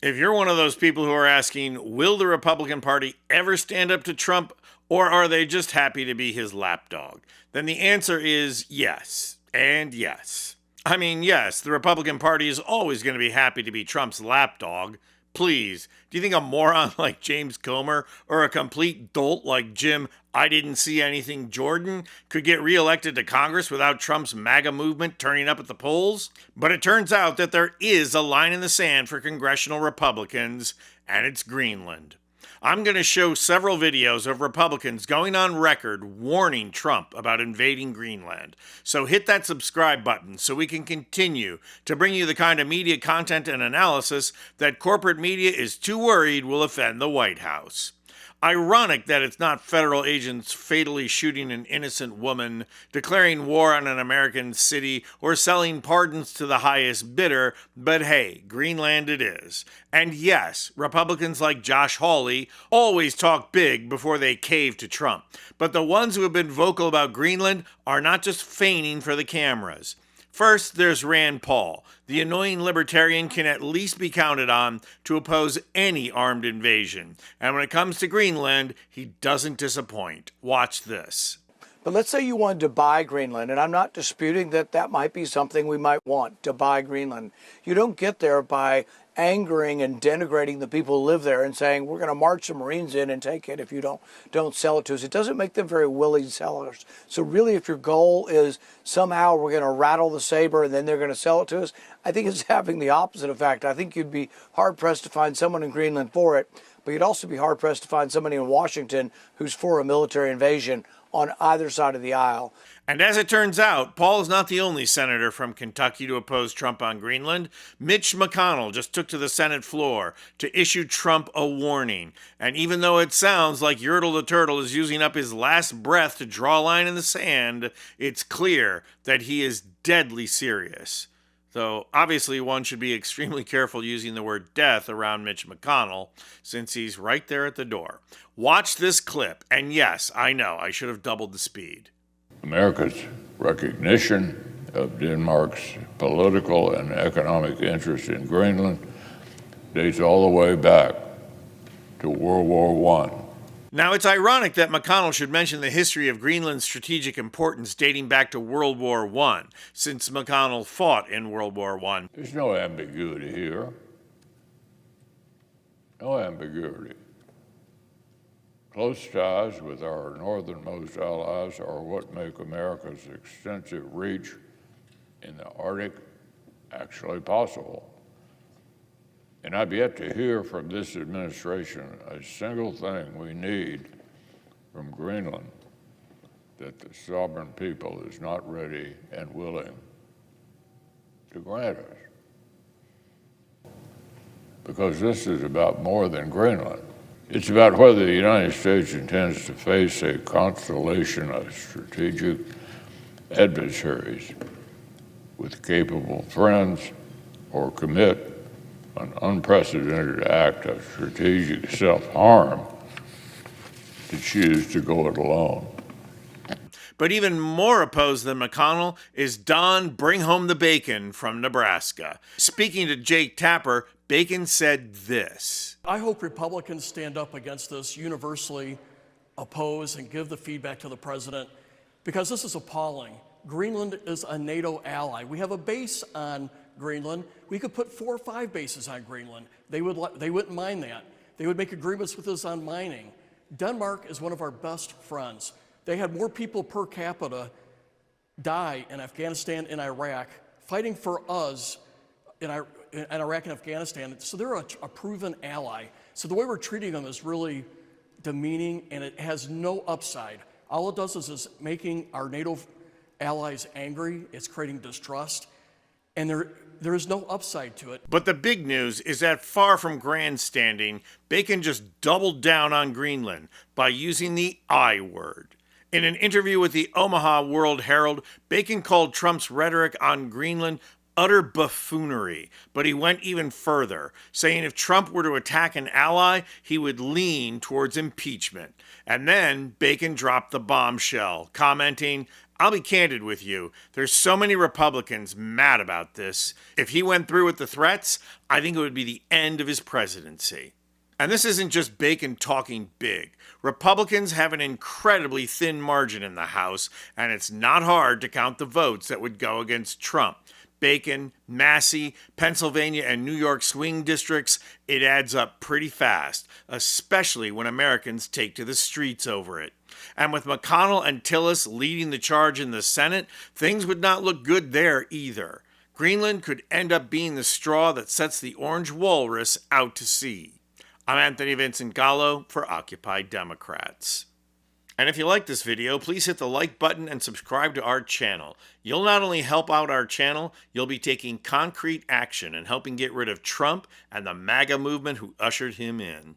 If you're one of those people who are asking, will the Republican Party ever stand up to Trump, or are they just happy to be his lapdog? Then the answer is yes, and yes. I mean, yes, the Republican Party is always going to be happy to be Trump's lapdog. Please, do you think a moron like James Comer or a complete dolt like Jim I didn't see anything Jordan could get reelected to Congress without Trump's MAGA movement turning up at the polls? But it turns out that there is a line in the sand for congressional Republicans, and it's Greenland. I'm going to show several videos of Republicans going on record warning Trump about invading Greenland. So hit that subscribe button so we can continue to bring you the kind of media content and analysis that corporate media is too worried will offend the White House. Ironic that it's not federal agents fatally shooting an innocent woman, declaring war on an American city, or selling pardons to the highest bidder, but hey, Greenland it is. And yes, Republicans like Josh Hawley always talk big before they cave to Trump. But the ones who have been vocal about Greenland are not just feigning for the cameras. First, there's Rand Paul. The annoying libertarian can at least be counted on to oppose any armed invasion. And when it comes to Greenland, he doesn't disappoint. Watch this. But let's say you wanted to buy Greenland, and I'm not disputing that that might be something we might want, to buy Greenland. You don't get there by angering and denigrating the people who live there and saying, we're going to march the Marines in and take it if you don't sell it to us. It doesn't make them very willing sellers. So really, if your goal is somehow we're going to rattle the saber and then they're going to sell it to us, I think it's having the opposite effect. I think you'd be hard-pressed to find someone in Greenland for it, but you'd also be hard-pressed to find somebody in Washington who's for a military invasion on either side of the aisle. And as it turns out, Paul is not the only senator from Kentucky to oppose Trump on Greenland. Mitch McConnell just took to the Senate floor to issue Trump a warning. And even though it sounds like Yertle the Turtle is using up his last breath to draw a line in the sand, it's clear that he is deadly serious. Though obviously one should be extremely careful using the word death around Mitch McConnell, since he's right there at the door. Watch this clip, and yes, I know, I should have doubled the speed. America's recognition of Denmark's political and economic interest in Greenland dates all the way back to World War I. Now, it's ironic that McConnell should mention the history of Greenland's strategic importance dating back to World War I, since McConnell fought in World War I. There's no ambiguity here. No ambiguity. Close ties with our northernmost allies are what make America's extensive reach in the Arctic actually possible. And I've yet to hear from this administration a single thing we need from Greenland that the sovereign people is not ready and willing to grant us. Because this is about more than Greenland. It's about whether the United States intends to face a constellation of strategic adversaries with capable friends or commit an unprecedented act of strategic self-harm to choose to go it alone. But even more opposed than McConnell is Don Bring Home the Bacon from Nebraska. Speaking to Jake Tapper, Bacon said this. I hope Republicans stand up against this, universally oppose and give the feedback to the president, because this is appalling. Greenland is a NATO ally. We have a base on Greenland. We could put 4 or 5 bases on Greenland. They wouldn't mind that. They would make agreements with us on mining. Denmark is one of our best friends. They had more people per capita die in Afghanistan and Iraq fighting for us in Iraq and Afghanistan. So they're a proven ally. So the way we're treating them is really demeaning, and it has no upside. All it does is making our NATO allies angry. It's creating distrust, and there is no upside to it. But the big news is that far from grandstanding, Bacon just doubled down on Greenland by using the I word. In an interview with the Omaha World Herald, Bacon called Trump's rhetoric on Greenland utter buffoonery, but he went even further, saying if Trump were to attack an ally, he would lean towards impeachment. And then Bacon dropped the bombshell, commenting, I'll be candid with you. There's so many Republicans mad about this. If he went through with the threats, I think it would be the end of his presidency. And this isn't just Bacon talking big. Republicans have an incredibly thin margin in the House, and it's not hard to count the votes that would go against Trump. Bacon, Massey, Pennsylvania, and New York swing districts, it adds up pretty fast, especially when Americans take to the streets over it. And with McConnell and Tillis leading the charge in the Senate, things would not look good there either. Greenland could end up being the straw that sets the orange walrus out to sea. I'm Anthony Vincent Gallo for Occupy Democrats. And if you like this video, please hit the like button and subscribe to our channel. You'll not only help out our channel, you'll be taking concrete action and helping get rid of Trump and the MAGA movement who ushered him in.